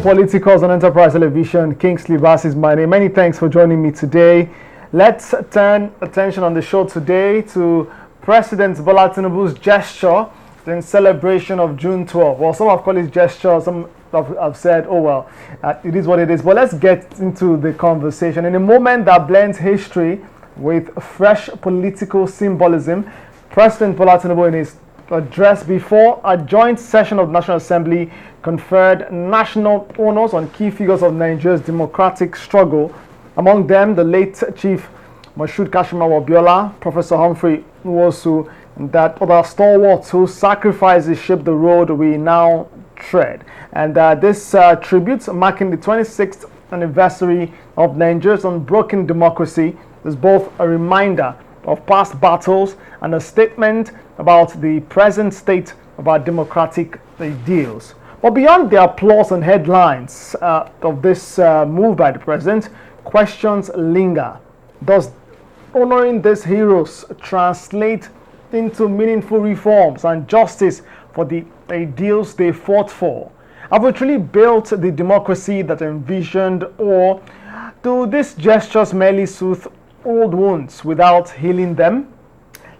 Politicals on Enterprise Television. Kingsley Bass is my name. Many thanks for joining me today. Let's turn attention on the show today to President Bola Tinubu's gesture in celebration of June 12. Well, some have called it gesture, some have said, oh well, it is what it is. But let's get into the conversation. In a moment that blends history with fresh political symbolism, President Bola Tinubu, in his address before a joint session of the National Assembly, conferred national honors on key figures of Nigeria's democratic struggle. Among them, the late Chief Moshood Kashimawo Biola, Professor Humphrey Nwosu, and that other stalwarts whose sacrifices shaped the road we now tread. And this tribute, marking the 26th anniversary of Nigeria's unbroken democracy, is both a reminder of past battles and a statement about the present state of our democratic ideals. But beyond the applause and headlines of this move by the president, questions linger. Does honoring these heroes translate into meaningful reforms and justice for the ideals they fought for? Have we truly built the democracy that envisioned, or do these gestures merely soothe old wounds without healing them?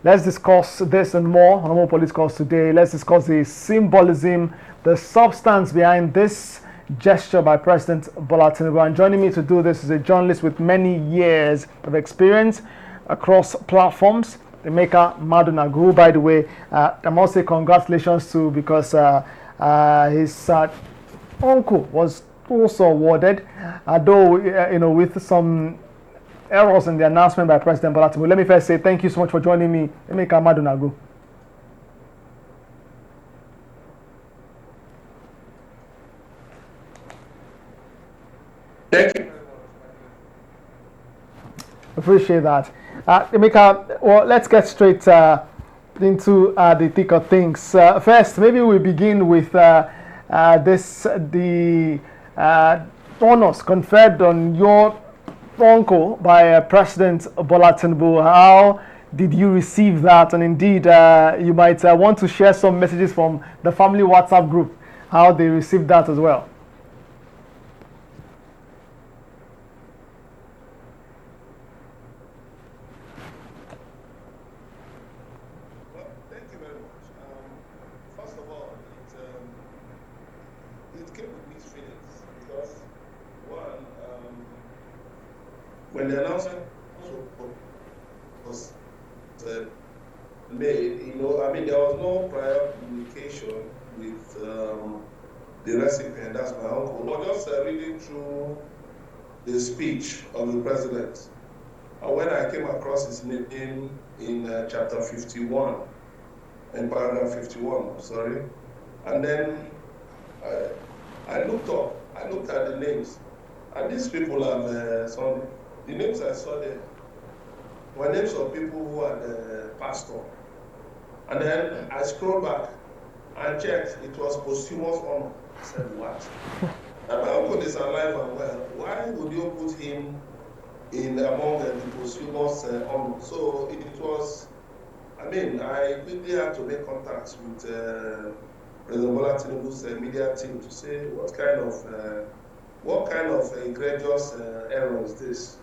Let's discuss this and more on More Politicals today. Let's discuss the symbolism, the substance behind this gesture by President Bola Tinubu. And joining me to do this is a journalist with many years of experience across platforms, Emeka Madunagu. By the way, I must say congratulations to, because his uncle was also awarded, though with some errors in the announcement by President Bola Tinubu. Let me first say thank you so much for joining me, Emeka Madunagu. Thank you. Appreciate that. Emeka, well, let's get straight into the thick of things. First, maybe we begin with the honors conferred on your uncle by President Bola Tinubu. How did you receive that? And indeed, you might want to share some messages from the family WhatsApp group, how they received that as well. Well, thank you very much. First of all, it came with mixed feelings because one, when the announcement was made, there was no prior communication with the recipient, that's my uncle. But just reading through the speech of the president, and when I came across his name in chapter 51, in paragraph 51, sorry, and then I looked at the names, and these people have the names I saw there were names of people who had passed on. And then I scrolled back and checked, it was posthumous honor. I said, what? And my uncle is alive and well. Why would you put him in among the posthumous honor? So it was, I quickly had to make contacts with President Bola Tinubu's media team to say what kind of egregious error is this?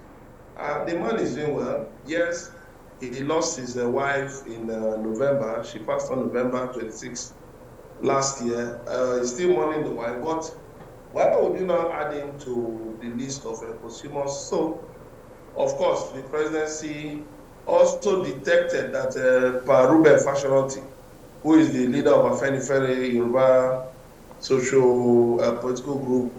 The man is doing well. Yes, he lost his wife in November. She passed on November 26th last year. He's still mourning the wife, but why would you now add him to the list of posthumous? So, of course, the presidency also detected that Ruben Fashionati, who is the leader of Afenifere Yoruba social political group,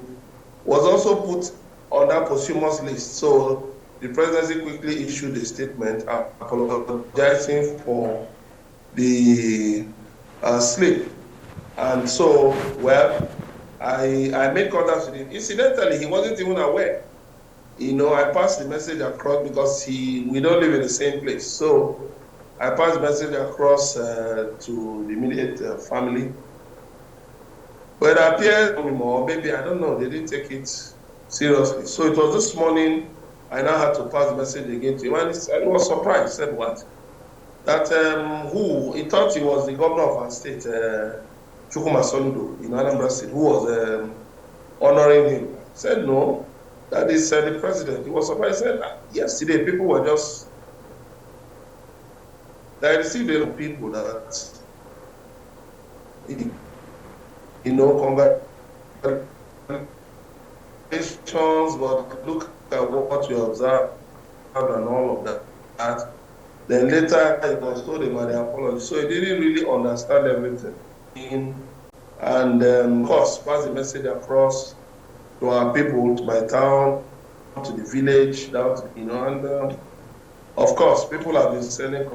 was also put on that posthumous list. So the presidency quickly issued a statement apologizing for the slip. And so, well, I made contact with him. Incidentally, he wasn't even aware. I passed the message across because we don't live in the same place. So I passed the message across to the immediate family. But it appears, or maybe, I don't know, they didn't take it seriously. So it was this morning, I now had to pass the message again to him, and he was surprised. He said, what? That he thought he was the governor of our state, Chukwuma Soludo, in Anambra State, who was honoring him. I said, no, that is the president. He was surprised. He said, yesterday people were just, I received a lot of people that, congratulations, but look at what you observed and all of that. Then later he was told about the apology. So he didn't really understand everything. And of course, pass the message across to our people, to my town, to the village, down to, and of course, people have been sending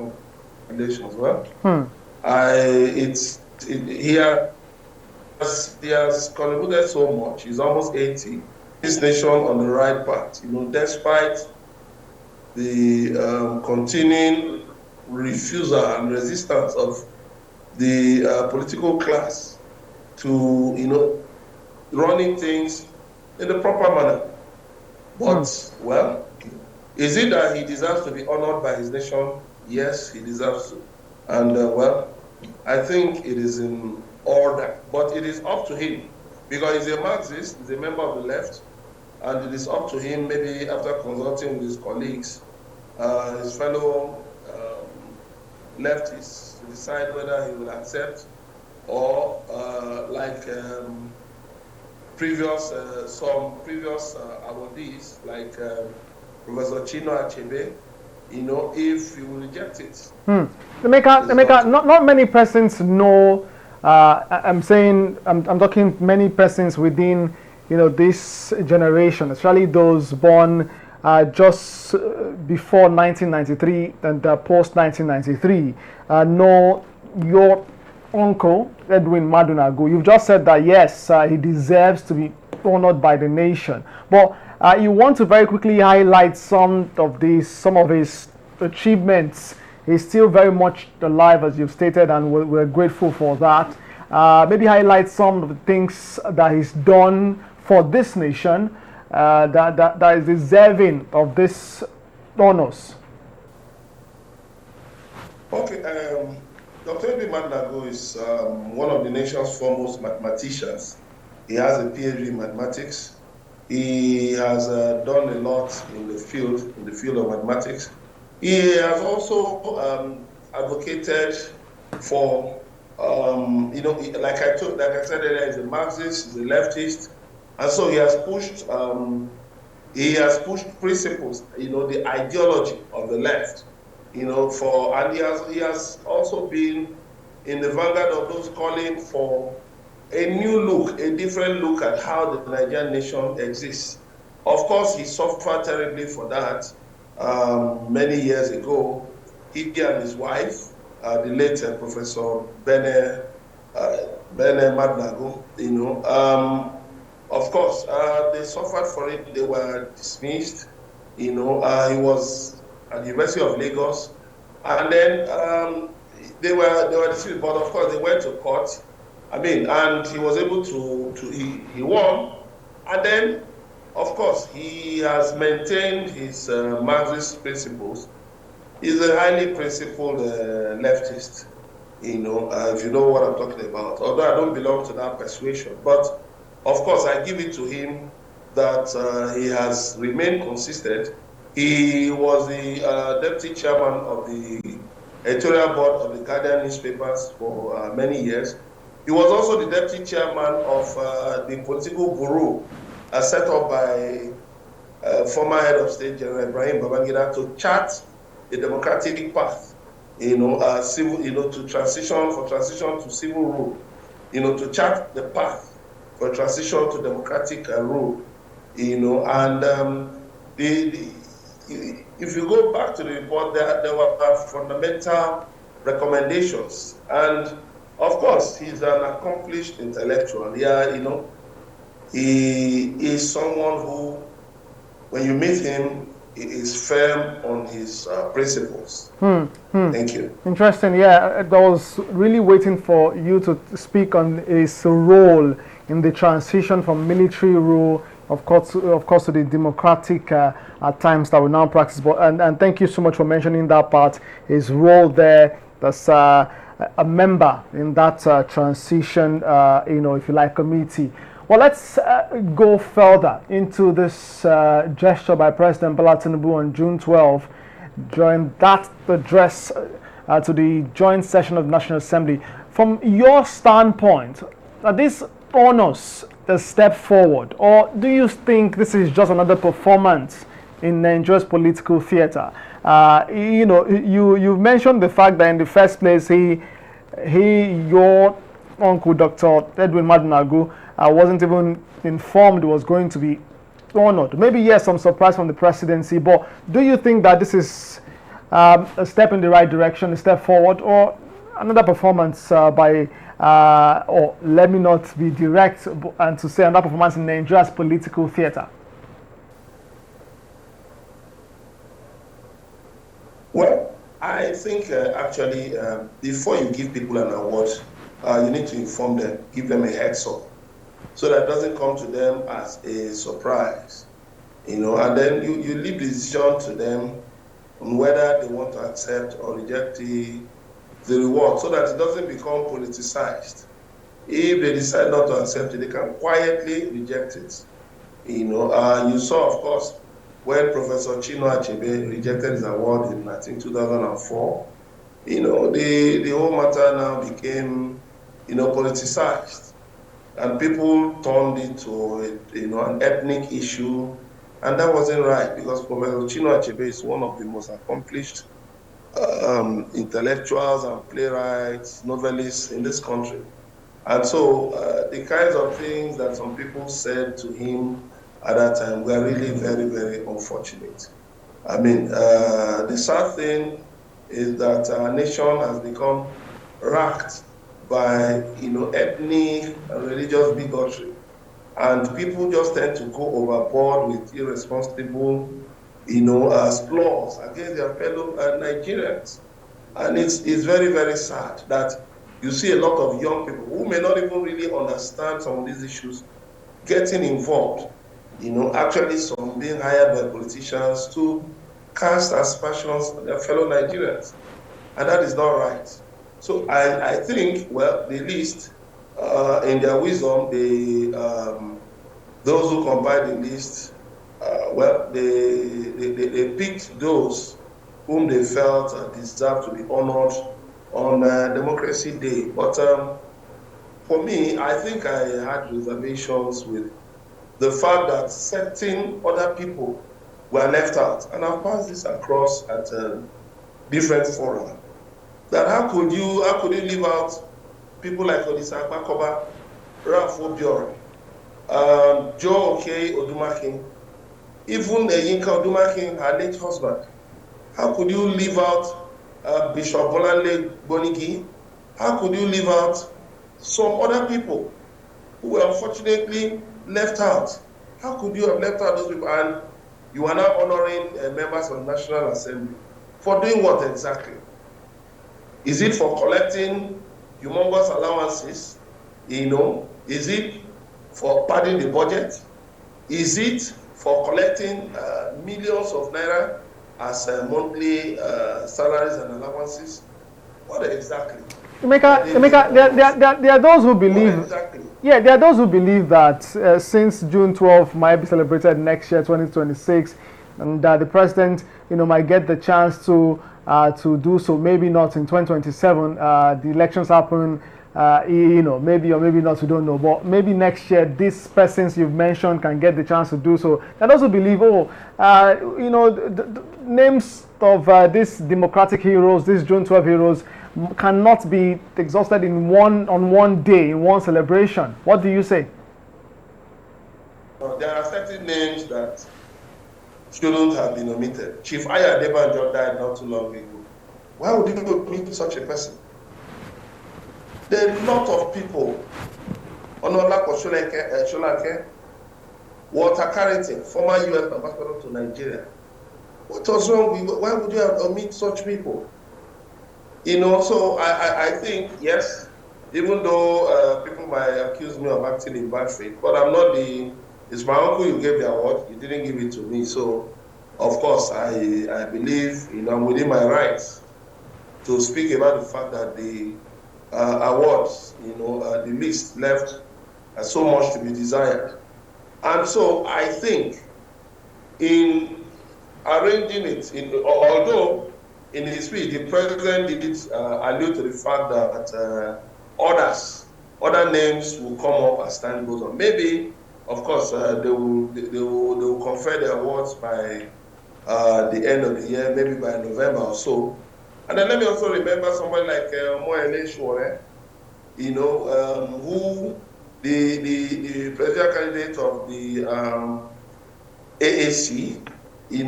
congratulations. Well, he has contributed so much. He's almost 80. This nation on the right path, despite the continuing refusal and resistance of the political class to, running things in the proper manner. But, well, is it that he deserves to be honored by his nation? Yes, he deserves to. And, well, I think it is in order. But it is up to him, because he's a Marxist, he's a member of the left, and it is up to him, maybe after consulting with his colleagues, his fellow leftists, to decide whether he will accept or some previous awardees, like Professor Chino Achebe, if you will reject it. Emeka, not many persons know. I'm talking many persons within, this generation, especially those born just before 1993 and post 1993, know your uncle Edwin Madunagu. You've just said that yes, he deserves to be honored by the nation, but you want to very quickly highlight some of his achievements. He's still very much alive, as you've stated, and we're grateful for that. Maybe highlight some of the things that he's done for this nation that is deserving of this honors. Okay, Dr. Edwin Madunagu is one of the nation's foremost mathematicians. He has a PhD in mathematics. He has done a lot in the field of mathematics. He has also advocated for, like I said earlier, he's a Marxist, he's a leftist, and so he has pushed principles, the ideology of the left, and he has also been in the vanguard of those calling for a new look, a different look at how the Nigerian nation exists. Of course, he suffered terribly for that many years ago. He and his wife, the late Professor Bene Madunagu, of course, they suffered for it. They were dismissed. He was at the University of Lagos, and then they were dismissed. But of course, they went to court. And he was able he won, and then, of course, he has maintained his Marxist principles. He's a highly principled leftist, if you know what I'm talking about. Although I don't belong to that persuasion, but of course I give it to him that he has remained consistent. He was the deputy chairman of the editorial board of the Guardian newspapers for many years. He was also the deputy chairman of the political bureau set up by former head of state General Ibrahim Babangida to chart a democratic path, to transition to civil rule, to chart the path for transition to democratic rule, and if you go back to the report, there were fundamental recommendations. And of course, he's an accomplished intellectual. He is someone who, when you meet him, he is firm on his principles. Thank you. Interesting. Yeah, I was really waiting for you to speak on his role in the transition from military rule, of course, to the democratic at times that we now practice. But and thank you so much for mentioning that part. His role there, that's a member in that transition, if you like, committee. Well, let's go further into this gesture by President Bola Tinubu on June 12 during that address to the joint session of the National Assembly. From your standpoint, are these honors a step forward, or do you think this is just another performance in Nigeria's political theater? You mentioned the fact that in the first place, your uncle, Dr. Edwin Madunagu, wasn't even informed was going to be honored. Maybe yes, some surprise from the presidency, but do you think that this is a step in the right direction, a step forward, or another performance or let me not be direct and to say another performance in Nigeria's political theater? Well, I think actually before you give people an award, you need to inform them, give them a heads up, so that it doesn't come to them as a surprise, and then you leave the decision to them on whether they want to accept or reject the reward, so that it doesn't become politicized. If they decide not to accept it, they can quietly reject it. You saw, of course, when Professor Chinua Achebe rejected his award in, I think, 2004, the whole matter now became, politicized. And people turned it to, an ethnic issue. And that wasn't right, because Professor Chinua Achebe is one of the most accomplished intellectuals and playwrights, novelists in this country. And so the kinds of things that some people said to him at that time were really very, very unfortunate. I mean, the sad thing is that our nation has become racked by, ethnic and religious bigotry. And people just tend to go overboard with irresponsible, flaws against their fellow Nigerians. And it's very, very sad that you see a lot of young people who may not even really understand some of these issues getting involved. Actually some being hired by politicians to cast aspersions on their fellow Nigerians. And that is not right. So I think, well, the list, in their wisdom, those who compiled the list, they picked those whom they felt deserved to be honored on Democracy Day. But for me, I think I had reservations with the fact that certain other people were left out. And I've passed this across at different forums. That how could you leave out people like Olisa Akpakoba, Ralph Obiora, Joe Oke Odumakin, even Yinka Odumakin, her late husband? How could you leave out Bishop Bolanle Bonigi? How could you leave out some other people who were unfortunately left out? How could you have left out those people? And you are now honoring members of the National Assembly for doing what exactly? Is it for collecting humongous allowances? Is it for padding the budget? Is it for collecting millions of naira as monthly salaries and allowances? What exactly? Emeka, there are those who believe. Exactly? Yeah, there are those who believe that since June 12 might be celebrated next year, 2026, and that the president, might get the chance to do so. Maybe not in 2027. The elections happen. Maybe or maybe not. We don't know. But maybe next year, these persons you've mentioned can get the chance to do so. And also believe, the names of these democratic heroes, these June 12 heroes, cannot be exhausted on one day, in one celebration. What do you say? There are certain names that shouldn't have been omitted. Chief Aya Adebanjo died not too long ago. Why would you omit such a person? There are a lot of people. Onolako Sholanke, Walter Carrington, former U.S. ambassador to Nigeria. What was wrong with? Why would you have omit such people? So I think, yes, even though people might accuse me of acting in bad faith, but I'm not it's my uncle you gave the award, you didn't give it to me. So, of course, I believe, I'm within my rights to speak about the fact that the awards, the list left so much to be desired. And so I think in arranging it, although in his speech, the president did allude to the fact that other names will come up as time goes on. Maybe, of course, they will confer their awards by the end of the year, maybe by November or so. And then let me also remember somebody like Moele Shore, who the presidential candidate of the AAC, he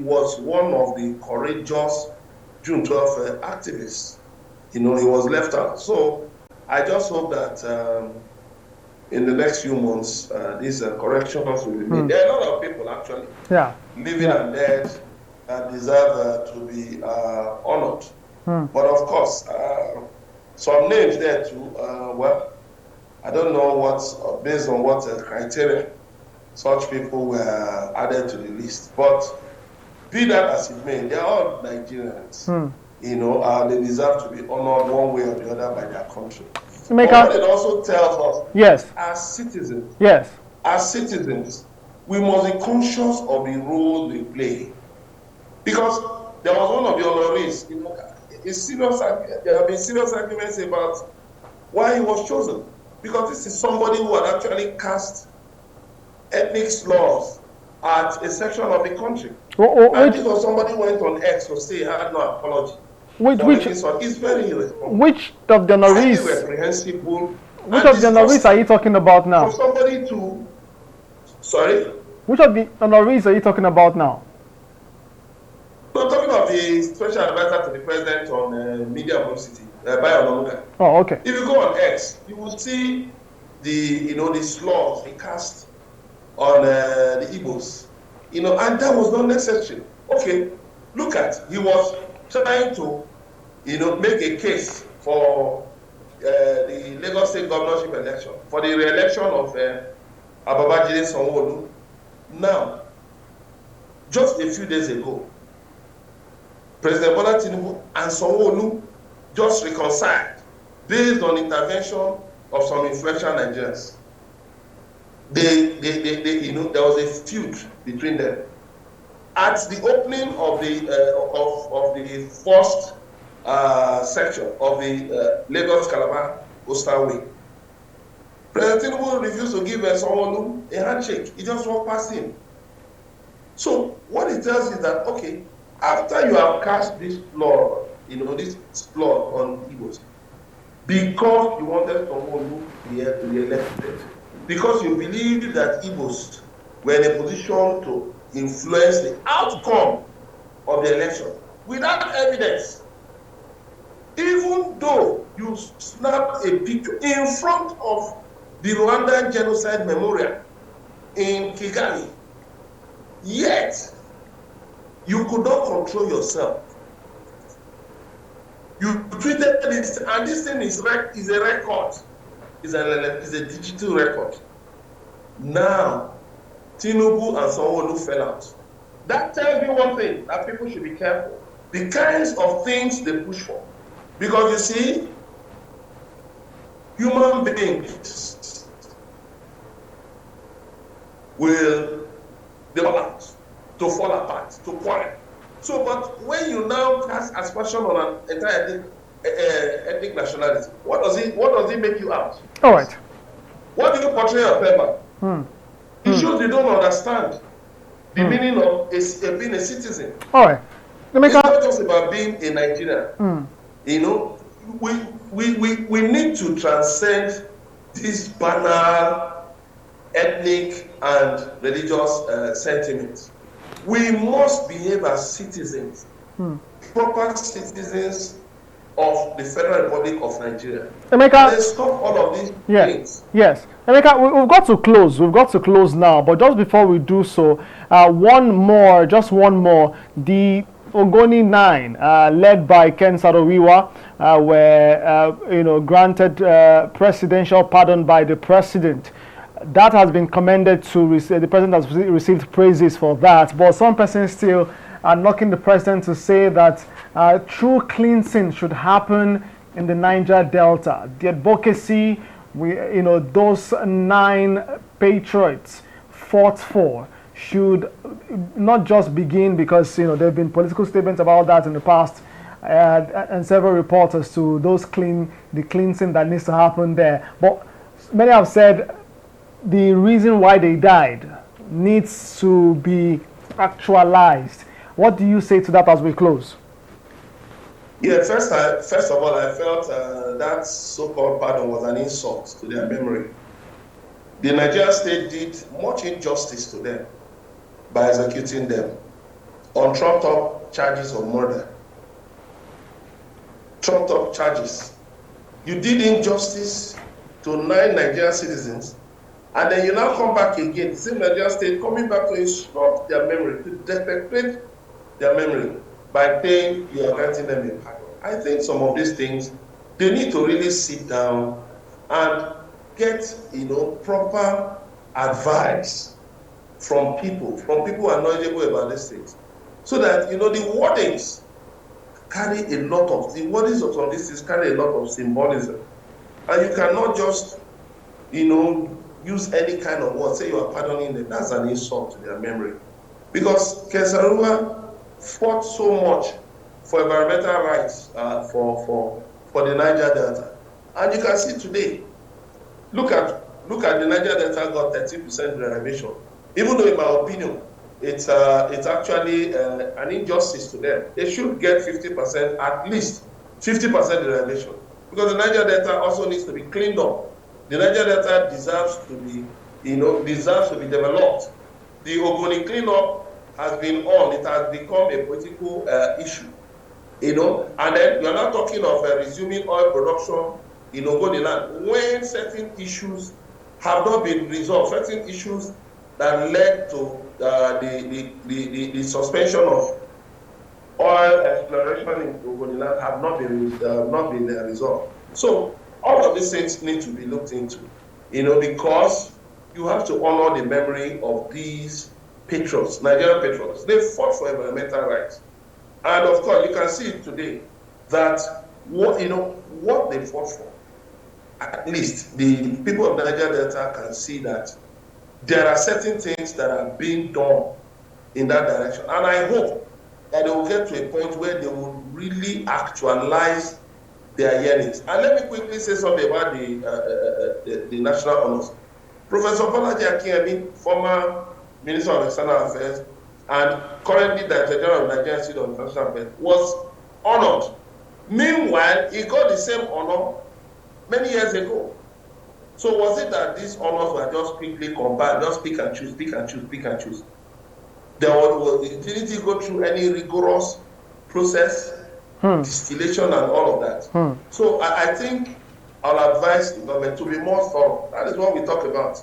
was one of the courageous June 12 activists. He was left out. So I just hope that in the next few months, these corrections will be made. There are a lot of people actually, living and dead, that deserve to be honored. But of course, some names there too. Well, I don't know based on what criteria such people were added to the list. But be that as it may, they are all Nigerians. They deserve to be honored one way or the other by their country. But what it also tells us, as citizens, we must be conscious of the role we play. Because there was one of the honorees, there have been serious arguments about why he was chosen. Because this is somebody who had actually cast ethnic slurs at a section of the country. And this was somebody who went on X to say he had no apology. It's very irresponsible. Which of the honorees? Reprehensible. Which of the honorees are you talking about now? For somebody to, sorry? Which of the honorees are you talking about now? I'm talking about the special advisor to the president on media publicity, Madunagu. Oh, okay. If you go on X, you will see the slurs he cast on the Igbos, and that was not necessary. Okay, look at, he was trying to, make a case for the Lagos State governorship election, for the re-election of Babajide Sanwo-Olu. Now, just a few days ago, President Bola Tinubu and Sanwo-Olu just reconciled based on intervention of some influential Nigerians. There was a feud between them. At the opening of the first section of the Lagos Calabar Coastal Way, President Tinubu refused to give Sanwo-Olu a handshake. He just walked past him. So what it tells is that, okay, after you have cast this law, this law on Igbos, because you wanted Sanwo-Olu to be elected, because you believe that Igbos were in a position to influence the outcome of the election without evidence, even though you snapped a picture in front of the Rwandan Genocide Memorial in Kigali, yet you could not control yourself. You tweeted this, and this thing is a record. It's a digital record. Now, Tinubu and Sanwo-Olu fell out. That tells me one thing, that people should be careful. The kinds of things they push for. Because you see, human beings will develop, to fall apart, to quarrel. So, but when you now cast aspersion on an entire ethnic nationality, what does it make you out? All right. What do you portray yourself as? It shows you don't understand the meaning of being a citizen. All right. It's not just about being a Nigerian. We need to transcend this banal ethnic and religious sentiments. We must behave as citizens, proper citizens of the Federal Republic of Nigeria. Emeka, let's stop all of these things. Yes. Emeka, we've got to close. We've got to close now. But just before we do so, one more. The Ogoni 9, led by Ken Saro-Wiwa, were granted presidential pardon by the president. That has been commended to the president has received praises for that. But some persons still are knocking the president to say that true cleansing should happen in the Niger Delta. The advocacy those 9 patriots fought for should not just begin because there have been political statements about that in the past, and several reporters to the cleansing that needs to happen there. But many have said the reason why they died needs to be actualized. What do you say to that as we close? Yeah, first of all, I felt that so-called pardon was an insult to their memory. The Nigerian state did much injustice to them by executing them on trumped-up charges of murder. Trumped-up charges. You did injustice to 9 Nigerian citizens, and then you now come back again, the same Nigerian state coming back to instruct their memory, to desecrate their memory by saying you are granting them a pardon. I think some of these things, they need to really sit down and get, proper advice from people who are knowledgeable about these things. So that, the wordings carry a lot of, the wordings of some of these things carry a lot of symbolism. And you cannot just, use any kind of word, say you are pardoning them. That's an insult to their memory. Because Saro-Wiwa fought so much for environmental rights for the Niger Delta. And you can see today, look at the Niger Delta got 13% derivation. Even though in my opinion, it's actually an injustice to them. They should get 50%, at least 50% derivation. Because the Niger Delta also needs to be cleaned up. The Niger Delta deserves to be developed. The Ogoni cleanup has been on. It has become a political issue. And then we are not talking of resuming oil production in Ogoni land when certain issues have not been resolved, certain issues that led to the suspension of oil exploration in Ogoni land have not been resolved. So all of these things need to be looked into, because you have to honor the memory of these patriots, Nigerian patriots. They fought for environmental rights. And of course, you can see today that what they fought for, at least the people of Niger Delta can see that there are certain things that are being done in that direction. And I hope that they will get to a point where they will really actualize their yearnings. And let me quickly say something about the national honors. Professor Bolaji Akinyemi, former Minister of External Affairs, and currently Director General of Nigerian Institute of International Affairs, was honored. Meanwhile, he got the same honor many years ago. So was it that these honors were just quickly combined, just pick and choose? Didn't he go through any rigorous process, distillation and all of that? So I think I'll advise the government to be more thorough. That is what we talk about.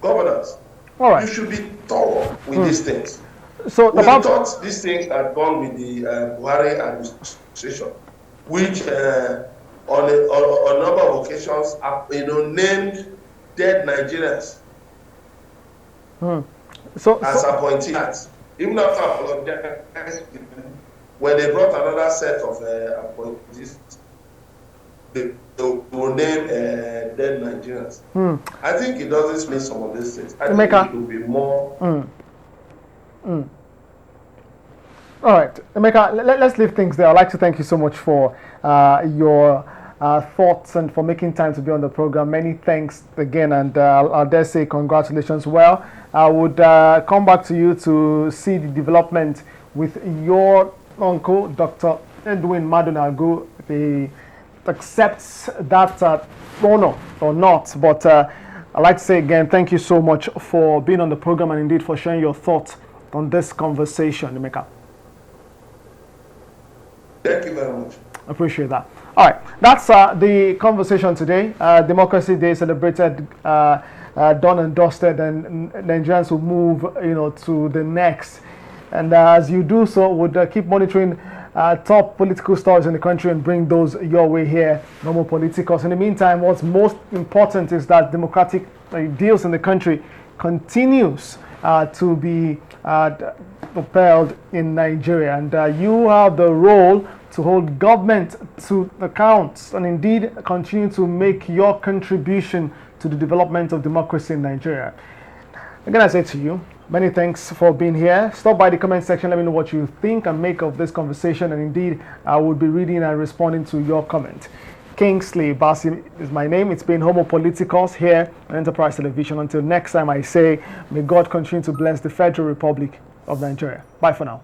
Governance. All right. You should be thorough with these things. So we thought these things had gone with the Buhari administration, which on a number of occasions, named dead Nigerians as appointees. Even after apologizing, when they brought another set of appointees, they will name dead Nigerians. I think it doesn't mean some of these things. I think it will be more. All right, Emeka, let's leave things there. I'd like to thank you so much for your thoughts and for making time to be on the program. Many thanks again, and I'll dare say congratulations. Well, I would come back to you to see the development with your uncle, Dr. Edwin Madunagu. He accepts that honor or not, but I'd like to say again, thank you so much for being on the program and indeed for sharing your thoughts on this conversation, Emeka. Thank you very much. Appreciate that. All right, that's the conversation today. Democracy Day celebrated, done and dusted, and Nigerians will move, to the next. And as you do so, would keep monitoring top political stories in the country and bring those your way here, Normal Politicals. In the meantime, what's most important is that democratic ideals in the country continues to be propelled in Nigeria, and you have the role to hold government to account and indeed continue to make your contribution to the development of democracy in Nigeria. Again, I say to you, many thanks for being here. Stop by the comment section, let me know what you think and make of this conversation, and indeed I will be reading and responding to your comment. Kingsley Bassey is my name. It's been Homo Politicus here on Enterprise Television. Until next time, I say, may God continue to bless the Federal Republic of Nigeria. Bye for now.